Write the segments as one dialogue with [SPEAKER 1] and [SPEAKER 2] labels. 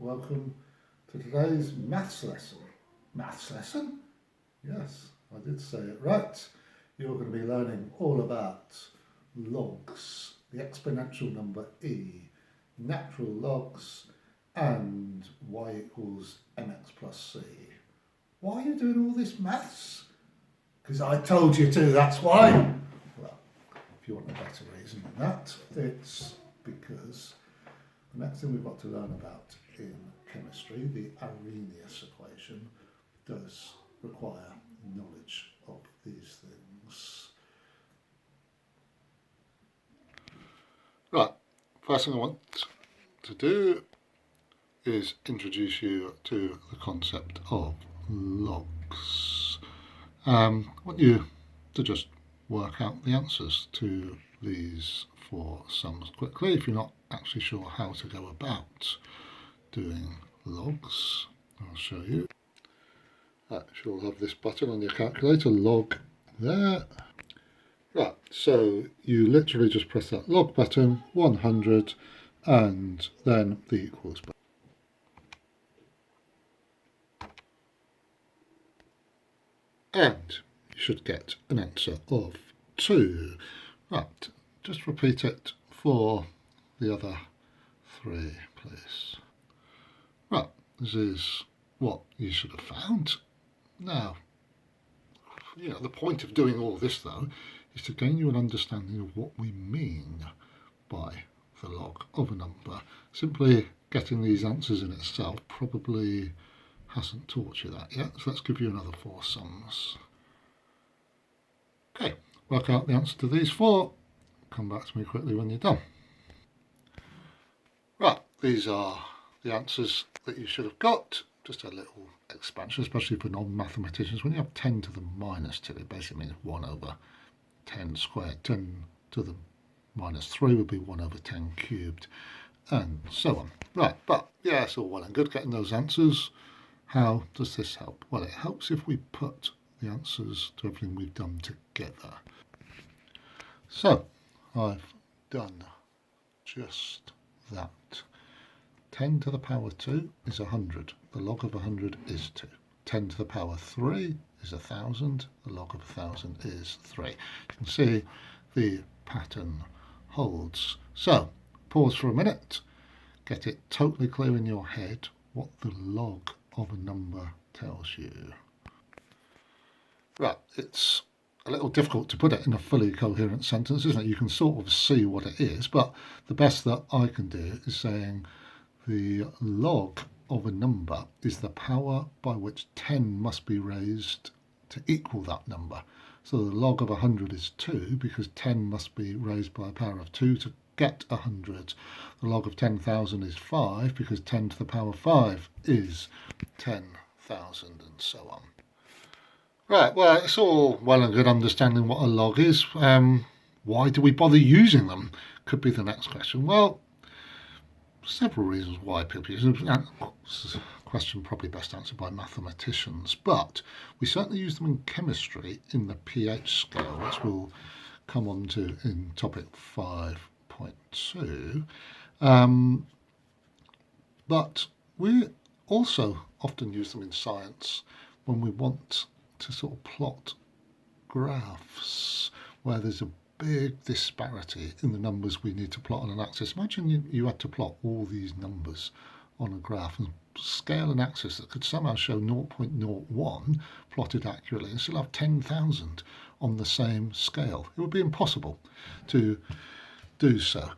[SPEAKER 1] welcome to today's maths lesson. Maths lesson? Yes, I did say it right. You're going to be learning all about logs, the exponential number e, natural logs, and y equals mx plus c. Why are you doing all this maths? Because I told you to, that's why. Well, if you want a better reason than that, it's because the next thing we've got to learn about in chemistry, the Arrhenius equation, does require knowledge of these things. Right, first thing I want to do is introduce you to the concept of logs. I want you to just work out the answers to these four sums quickly if you're not actually sure how to go about doing logs. I'll show you. Right, you'll have this button on your calculator, log there. Right, so you literally just press that log button, 100, and then the equals button. And you should get an answer of 2. Right, just repeat it for the other 3, please. Right, this is what you should have found. Now, the point of doing all this, though, is to gain you an understanding of what we mean by the log of a number. Simply getting these answers in itself probably hasn't taught you that yet, so let's give you another 4 sums. Okay, work out the answer to these 4. Come back to me quickly when you're done. Right, these are the answers that you should have got. Just a little expansion, especially for non-mathematicians. When you have 10 to the minus 2, it basically means 1 over 10 squared. 10 to the minus 3 would be 1 over 10 cubed, and so on. Right, but yeah, it's all well and good getting those answers. How does this help? Well, it helps if we put the answers to everything we've done together. So, I've done just that. 10 to the power 2 is 100. The log of 100 is 2. 10 to the power 3 is 1,000. The log of 1,000 is 3. You can see the pattern holds. So, pause for a minute. Get it totally clear in your head what the log of a number tells you. Right, it's a little difficult to put it in a fully coherent sentence, isn't it? You can sort of see what it is, but the best that I can do is saying the log of a number is the power by which 10 must be raised to equal that number. So the log of 100 is 2 because 10 must be raised by a power of 2 to get 100. The log of 10,000 is 5 because 10 to the power 5 is 10,000, and so on. Right, well, it's all well and good understanding what a log is. Why do we bother using them? Could be the next question. Well, several reasons why people use them. This is a question probably best answered by mathematicians, but we certainly use them in chemistry in the pH scale, which we'll come on to in topic 5.2. But we also often use them in science when we want to sort of plot graphs where there's a big disparity in the numbers we need to plot on an axis. Imagine you had to plot all these numbers on a graph and scale an axis that could somehow show 0.01 plotted accurately and still have 10,000 on the same scale. It would be impossible to do so.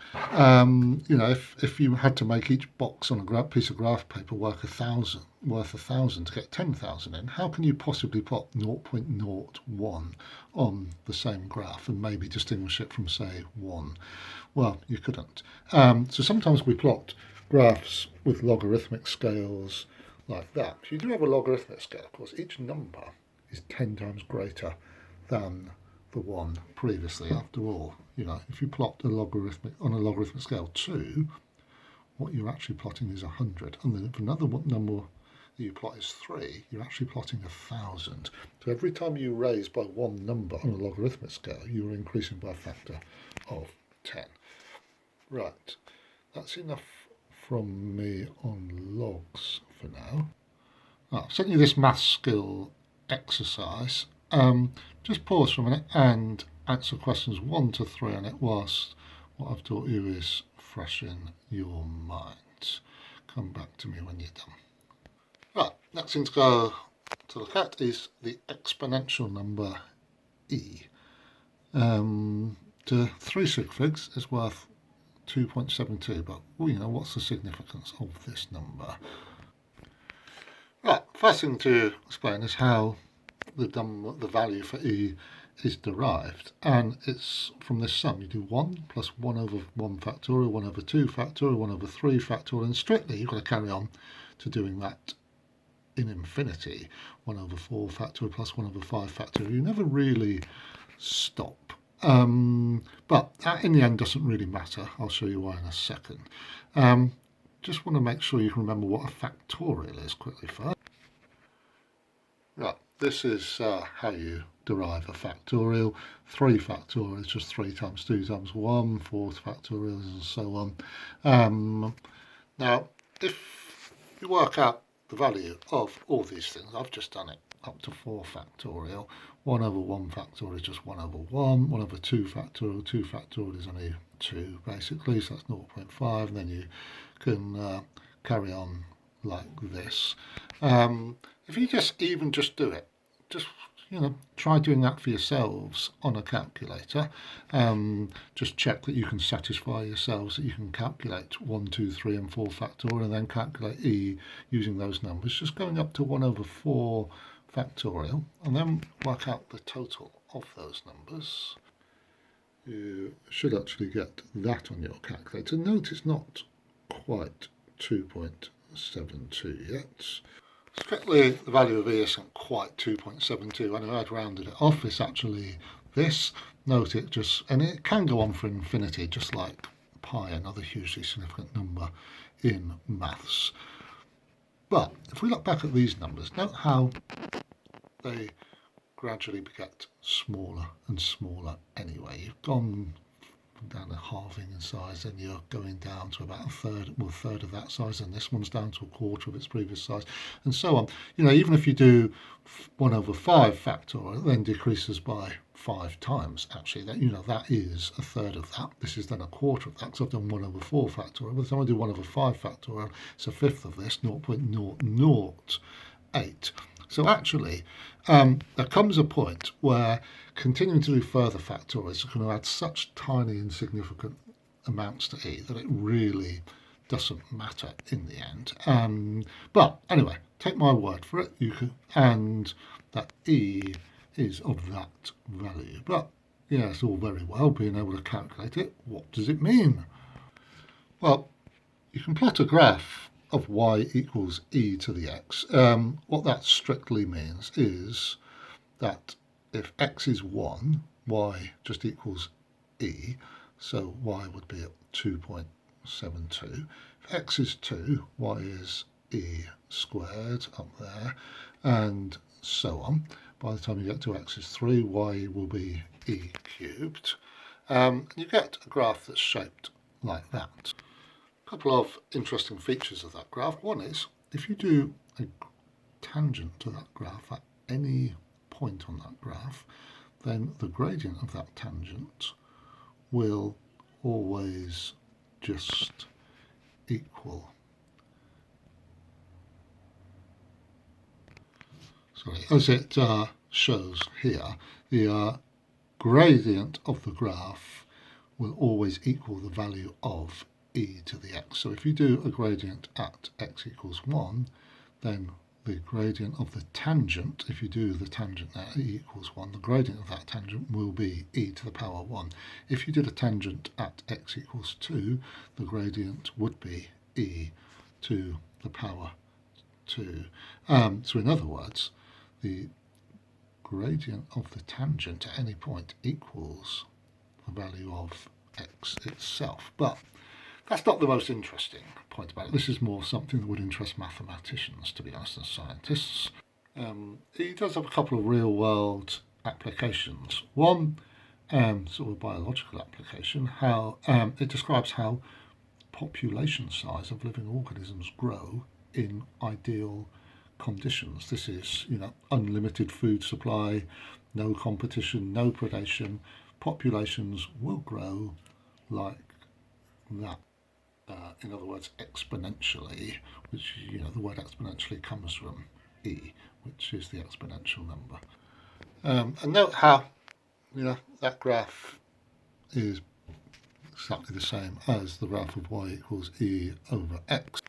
[SPEAKER 1] If you had to make each box on a piece of graph paper worth 1,000 to get 10,000 in, how can you possibly plot 0.01 on the same graph and maybe distinguish it from, say, 1? Well, you couldn't. So sometimes we plot graphs with logarithmic scales like that. If you do have a logarithmic scale, of course, each number is 10 times greater than the one previously. After all, if you plot on a logarithmic scale 2, what you're actually plotting is 100, and then if another number that you plot is 3, you're actually plotting 1,000. So every time you raise by one number on a logarithmic scale, you're increasing by a factor of 10. Right, that's enough from me on logs. dogs for now. I've sent you this math skill exercise. Just pause for a minute and answer questions 1 to 3 on it whilst what I've taught you is fresh in your mind. Come back to me when you're done. Right, next thing to look at is the exponential number e. To 3 sig figs is worth 2.72, but what's the significance of this number? Right, first thing to explain is how the value for e is derived, and it's from this sum. You do 1 plus 1 over 1 factorial, 1 over 2 factorial, 1 over 3 factorial, and strictly you've got to carry on to doing that in infinity. 1 over 4 factorial plus 1 over 5 factorial. You never really stop. But that in the end doesn't really matter. I'll show you why in a second. Just want to make sure you can remember what a factorial is quickly first. Right, this is how you derive a factorial. 3 factorial is just 3 times 2 times 1, 4 factorial and so on. Now, if you work out the value of all these things, I've just done it up to 4 factorial. 1 over 1 factorial is just 1 over 1. 1 over 2 factorial, 2 factorial is only 2 basically, so that's 0.5, and then you can carry on like this. If you just do it, just try doing that for yourselves on a calculator. Just check that you can satisfy yourselves that you can calculate 1, 2, 3 and 4 factorial and then calculate e using those numbers, just going up to 1 over 4 factorial, and then work out the total of those numbers. You should actually get that on your calculator. Note it's not quite 2.72 yet. Strictly, the value of e isn't quite 2.72. I know I'd rounded it off. It's actually this. Note it and it can go on for infinity, just like pi, another hugely significant number in maths. But if we look back at these numbers, note how they gradually get smaller and smaller anyway. You've gone down to halving in size, and you're going down to about a third of that size, and this one's down to a quarter of its previous size, and so on. Even if you do 1 over 5 factorial, it then decreases by 5 times. Actually, that is a third of that. This is then a quarter of that, because I've done 1 over 4 factorial. By the time I do 1 over 5 factorial, it's a fifth of this, 0.008. So actually, there comes a point where continuing to do further factorials is going to add such tiny insignificant amounts to e that it really doesn't matter in the end. But anyway, take my word for it. And that e is of that value. But yeah, it's all very well being able to calculate it. What does it mean? Well, you can plot a graph of y equals e to the x. What that strictly means is that if x is 1, y just equals e, so y would be at 2.72. If x is 2, y is e squared up there, and so on. By the time you get to x is 3, y will be e cubed. And you get a graph that's shaped like that. A couple of interesting features of that graph. One is, if you do a tangent to that graph at any point on that graph, then the gradient of that tangent will always just equal, as it shows here, the gradient of the graph will always equal the value of e to the x. So if you do a gradient at x equals 1, then the gradient of the tangent, if you do the tangent at e equals 1, the gradient of that tangent will be e to the power 1. If you did a tangent at x equals 2, the gradient would be e to the power 2. So in other words, the gradient of the tangent at any point equals the value of x itself. But that's not the most interesting point about it. This is more something that would interest mathematicians, to be honest, than scientists. It does have a couple of real-world applications. One, sort of a biological application, how it describes how population size of living organisms grow in ideal conditions. This is, unlimited food supply, no competition, no predation. Populations will grow like that. In other words, exponentially, which, the word exponentially comes from E, which is the exponential number. And note how, that graph is exactly the same as the graph of y equals E over x.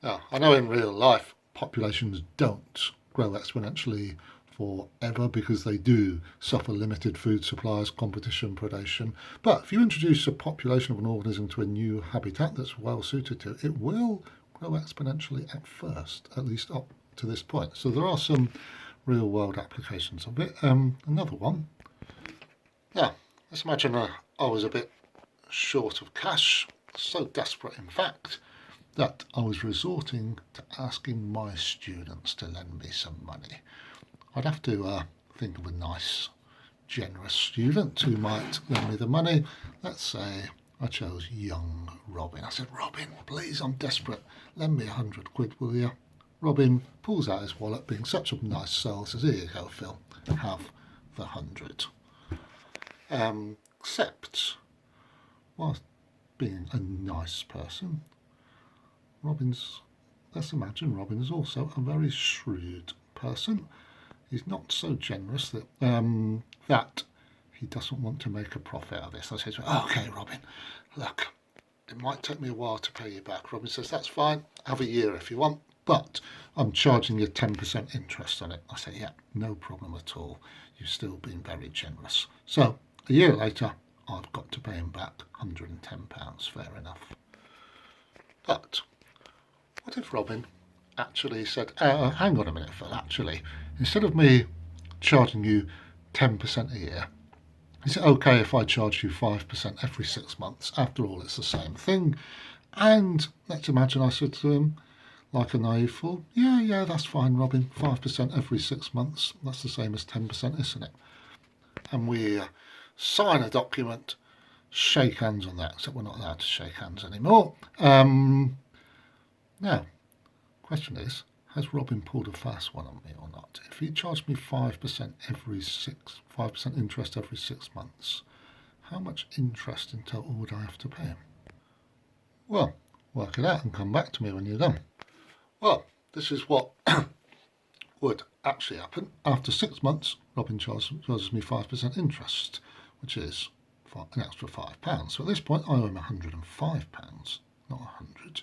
[SPEAKER 1] Now, I know in real life populations don't grow exponentially forever because they do suffer limited food supplies, competition, predation. But if you introduce a population of an organism to a new habitat that's well suited to it, it will grow exponentially at first, at least up to this point. So there are some real world applications of it. Another one. Now, let's imagine I was a bit short of cash, so desperate in fact, that I was resorting to asking my students to lend me some money. I'd have to think of a nice, generous student who might lend me the money. Let's say I chose young Robin. I said, Robin, please, I'm desperate. Lend me 100 quid, will you? Robin pulls out his wallet, being such a nice soul, says, here you go, Phil, have the 100. Except, whilst being a nice person, let's imagine Robin is also a very shrewd person. He's not so generous that he doesn't want to make a profit out of this. I say to him, okay, Robin, look, it might take me a while to pay you back. Robin says, that's fine, have a year if you want, but I'm charging you 10% interest on it. I say, yeah, no problem at all. You've still been very generous. So a year later, I've got to pay him back £110, fair enough. But what if Robin actually said, hang on a minute, Phil, actually, instead of me charging you 10% a year, is it okay if I charge you 5% every 6 months? After all, it's the same thing. And let's imagine I said to him, like a naive fool, yeah, that's fine, Robin, 5% every 6 months, that's the same as 10%, isn't it? And we sign a document, shake hands on that, except we're not allowed to shake hands anymore. Now, question is, has Robin pulled a fast one on me or not? If he charged me 5% every 5% interest every 6 months, how much interest in total would I have to pay him? Well, work it out and come back to me when you're done. Well, this is what would actually happen. After 6 months, Robin charges me 5% interest, which is an extra £5. So at this point, I owe him £105, not 100.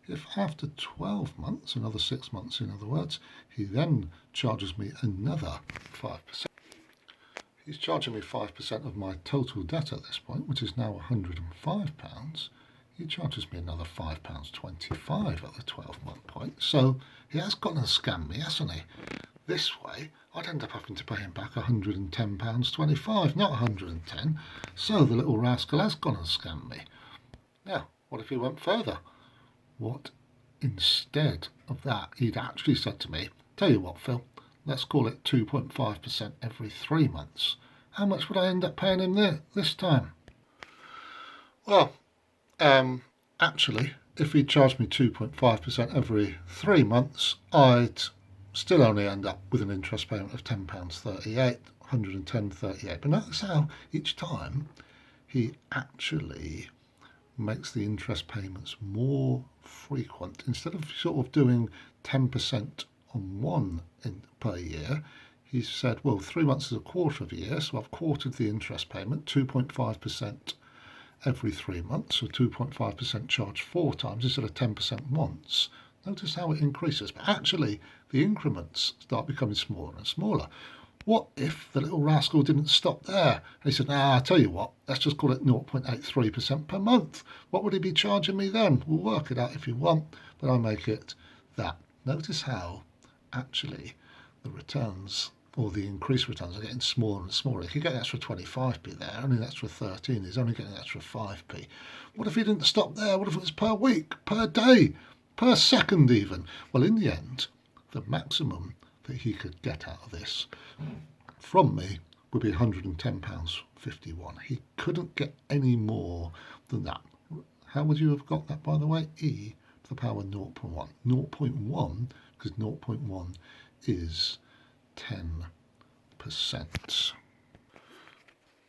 [SPEAKER 1] If after 12 months, another 6 months in other words, he then charges me another 5%. He's charging me 5% of my total debt at this point, which is now £105. He charges me another £5.25 at the 12-month point. So he has gone and scammed me, hasn't he? This way, I'd end up having to pay him back £110.25, not 110. So the little rascal has gone and scammed me. Now, what if he went further? What instead of that he'd actually said to me, tell you what, Phil, let's call it 2.5% every 3 months. How much would I end up paying him this time? Well, actually, if he charged me 2.5% every 3 months, I'd still only end up with an interest payment of £10.38, £110.38. But notice how each time he actually makes the interest payments more frequent. Instead of sort of doing 10% on one per year, he said, well, 3 months is a quarter of a year, so I've quartered the interest payment, 2.5% every 3 months, so 2.5% charged 4 times instead of 10% once. Notice how it increases, but actually the increments start becoming smaller and smaller. What if the little rascal didn't stop there? He said, I'll tell you what, let's just call it 0.83% per month. What would he be charging me then? We'll work it out if you want, but I'll make it that. Notice how actually the returns, or the increased returns, are getting smaller and smaller. He could get an extra 25p there, only an extra 13, he's only getting an extra 5p. What if he didn't stop there? What if it was per week, per day, per second even? Well, in the end, the maximum that he could get out of this from me would be £110.51. He couldn't get any more than that. How would you have got that, by the way? E the power 0.1. 0.1, because 0.1 is 10%.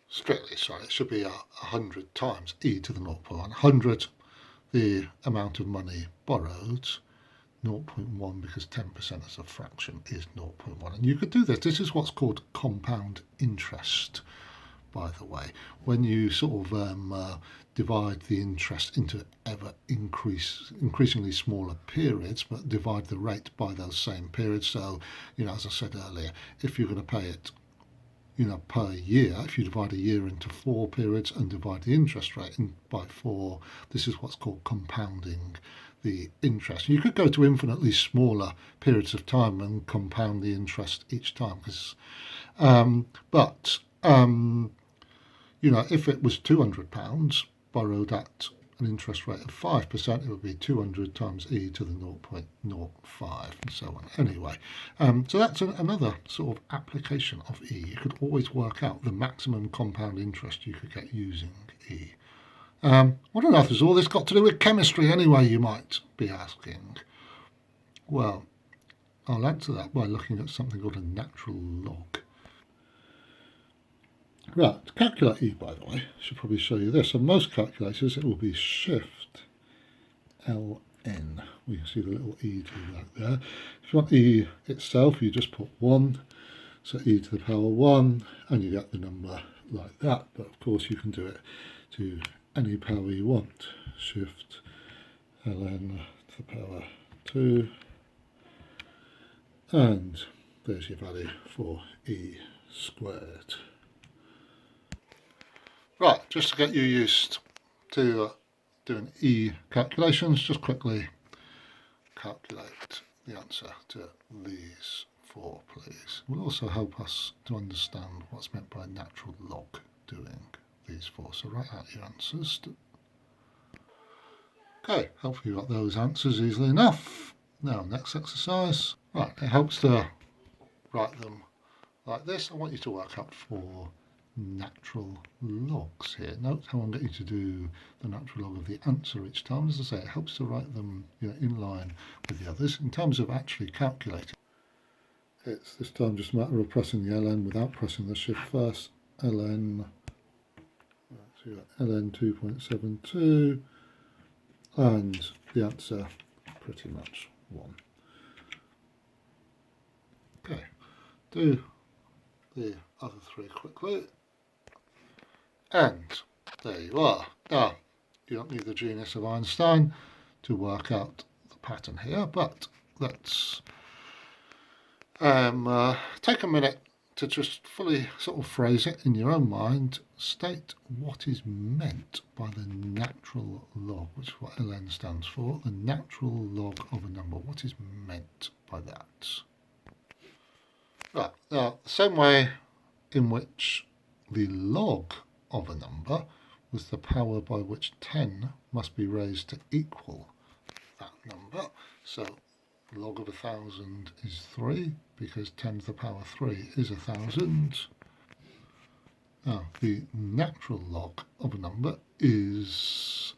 [SPEAKER 1] Strictly, sorry, it should be 100 times e to the 0.1. 100, the amount of money borrowed, 0.1 because 10% as a fraction is 0.1. And you could do this. This is what's called compound interest, by the way. When you sort of divide the interest into ever increasingly smaller periods, but divide the rate by those same periods. So, as I said earlier, if you're going to pay it per year, if you divide a year into 4 periods and divide the interest rate by 4, this is what's called compounding the interest. You could go to infinitely smaller periods of time and compound the interest each time, if it was £200 borrowed at an interest rate of 5%, it would be 200 times e to the 0.05 and so on. Anyway, so that's another sort of application of e. You could always work out the maximum compound interest you could get using e. What on earth has all this got to do with chemistry anyway, you might be asking? Well, I'll answer that by looking at something called a natural log. Right, to calculate e, by the way, I should probably show you this. On most calculators, it will be shift ln. We can see the little e to the right there. If you want e itself, you just put 1, so e to the power 1, and you get the number like that. But of course, you can do it to any power you want. Shift ln to the power 2, and there's your value for e squared. Right, just to get you used to doing e calculations, just quickly calculate the answer to these 4, please. It will also help us to understand what's meant by natural log doing these 4. So write out your answers. Okay, hopefully you got those answers easily enough. Now, next exercise. Right, it helps to write them like this. I want you to work out 4 natural logs here. Note how I'm getting you to do the natural log of the answer each time. As I say, it helps to write them in line with the others. In terms of actually calculating, it's this time just a matter of pressing the ln without pressing the shift first. ln, so you got ln 2.72, and the answer pretty much 1. Okay, do the other 3 quickly. And there you are. Now, you don't need the genius of Einstein to work out the pattern here, but let's take a minute to just fully sort of phrase it in your own mind. State what is meant by the natural log, which is what ln stands for. The natural log of a number. What is meant by that? Right, now, the same way in which the log of a number was the power by which 10 must be raised to equal that number. So log of 1,000 is 3, because 10 to the power 3 is 1,000. Now, the natural log of a number is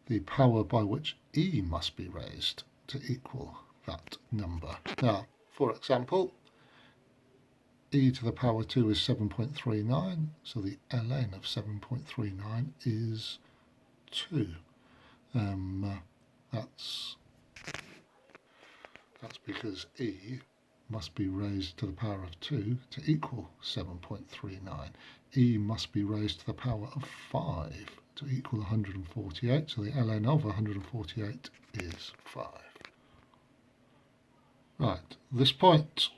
[SPEAKER 1] the power by which e must be raised to equal that number. Now, for example, e to the power 2 is 7.39, so the ln of 7.39 is 2. That's because e must be raised to the power of 2 to equal 7.39. E must be raised to the power of 5 to equal 148, so the ln of 148 is 5. Right, at this point,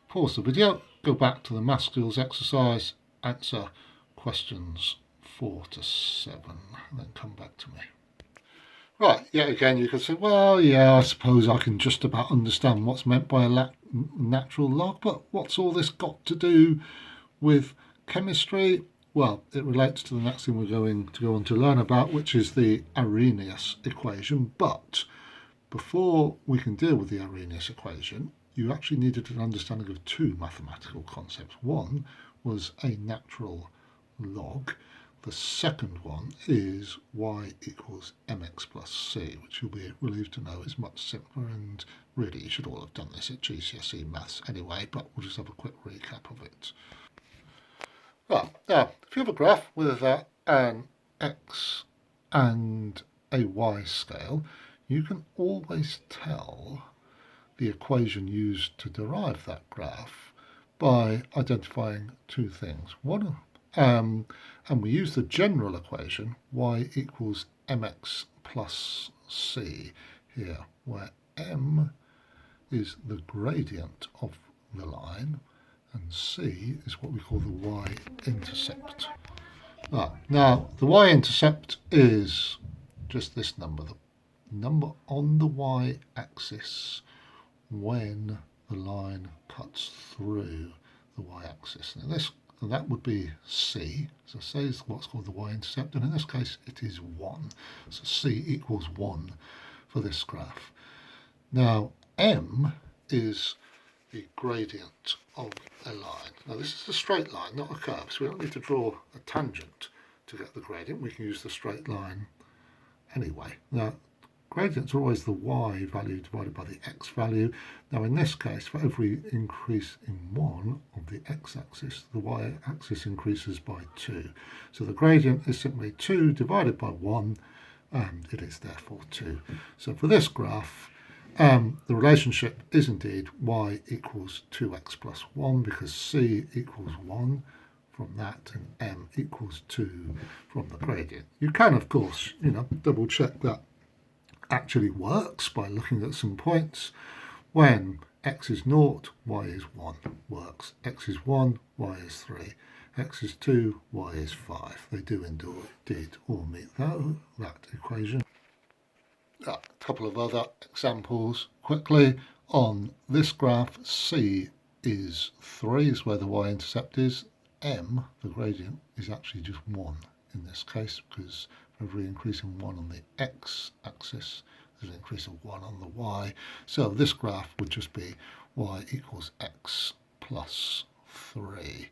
[SPEAKER 1] pause the video, go back to the math skills exercise, answer questions 4 to 7, and then come back to me. Right, yet again you could say, well, yeah, I suppose I can just about understand what's meant by a natural log, but what's all this got to do with chemistry? Well, it relates to the next thing we're going to go on to learn about, which is the Arrhenius equation. But before we can deal with the Arrhenius equation, you actually needed an understanding of 2 mathematical concepts. One was a natural log. The second one is y equals mx plus c, which you'll be relieved to know is much simpler, and really you should all have done this at GCSE Maths anyway, but we'll just have a quick recap of it. Right, now, if you have a graph with an x and a y scale, you can always tell the equation used to derive that graph by identifying two things. One, and we use the general equation y equals mx plus c here, where m is the gradient of the line and c is what we call the y-intercept. Now, the y-intercept is just this number, the number on the y-axis when the line cuts through the y-axis. And that would be c, as I say, is what's called the y-intercept, and in this case it is 1. So c equals 1 for this graph. Now, m is the gradient of a line. Now, this is a straight line, not a curve, so we don't need to draw a tangent to get the gradient. We can use the straight line anyway. Now, gradients are always the y value divided by the x value. Now, in this case, for every increase in one of the x-axis, the y-axis increases by 2. So the gradient is simply 2 divided by 1, and it is therefore 2. So for this graph, the relationship is indeed y equals 2x plus 1, because c equals 1 from that and m equals 2 from the gradient. You can, of course, double check that actually works by looking at some points. When x is 0, y is 1 works. X is 1, y is 3. X is 2, y is 5. They do indeed all meet that equation. A couple of other examples quickly. On this graph, c is 3 is where the y-intercept is. M, the gradient, is actually just 1 in this case, because for every increase in 1 on the x-axis, there's an increase of 1 on the y. So this graph would just be y equals x plus 3.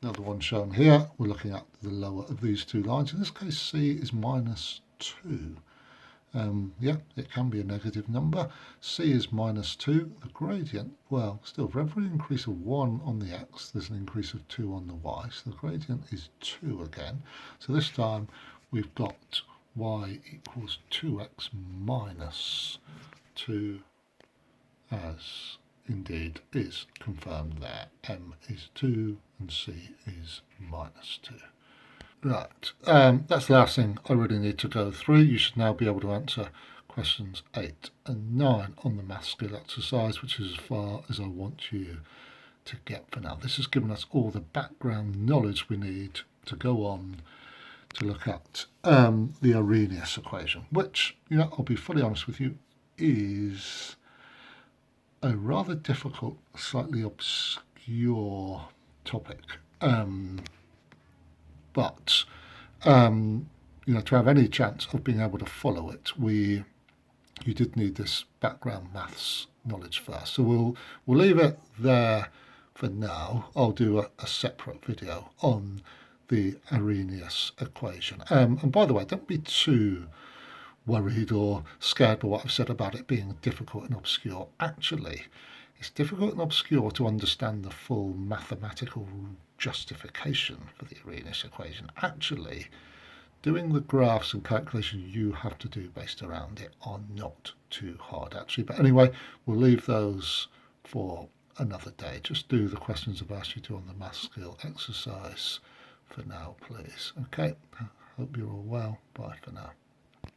[SPEAKER 1] Now the one shown here, we're looking at the lower of these two lines. In this case, c is minus 2. Yeah, it can be a negative number. C is minus 2. The gradient, well, still, for every increase of 1 on the x, there's an increase of 2 on the y. So the gradient is 2 again. So this time we've got y equals 2x minus 2, as indeed is confirmed there. M is 2 and c is minus 2. Right, that's the last thing I really need to go through. You should now be able to answer questions 8 and 9 on the math skill exercise, which is as far as I want you to get for now. This has given us all the background knowledge we need to go on to look at the Arrhenius equation, which, I'll be fully honest with you, is a rather difficult, slightly obscure topic. But to have any chance of being able to follow it, you did need this background maths knowledge first. So we'll leave it there for now. I'll do a separate video on the Arrhenius equation. And by the way, don't be too worried or scared by what I've said about it being difficult and obscure. Actually, it's difficult and obscure to understand the full mathematical justification for the Arrhenius equation. Actually, doing the graphs and calculations you have to do based around it are not too hard, actually. But anyway, we'll leave those for another day. Just do the questions I've asked you to on the math skill exercise for now, please. Okay, hope you're all well. Bye for now.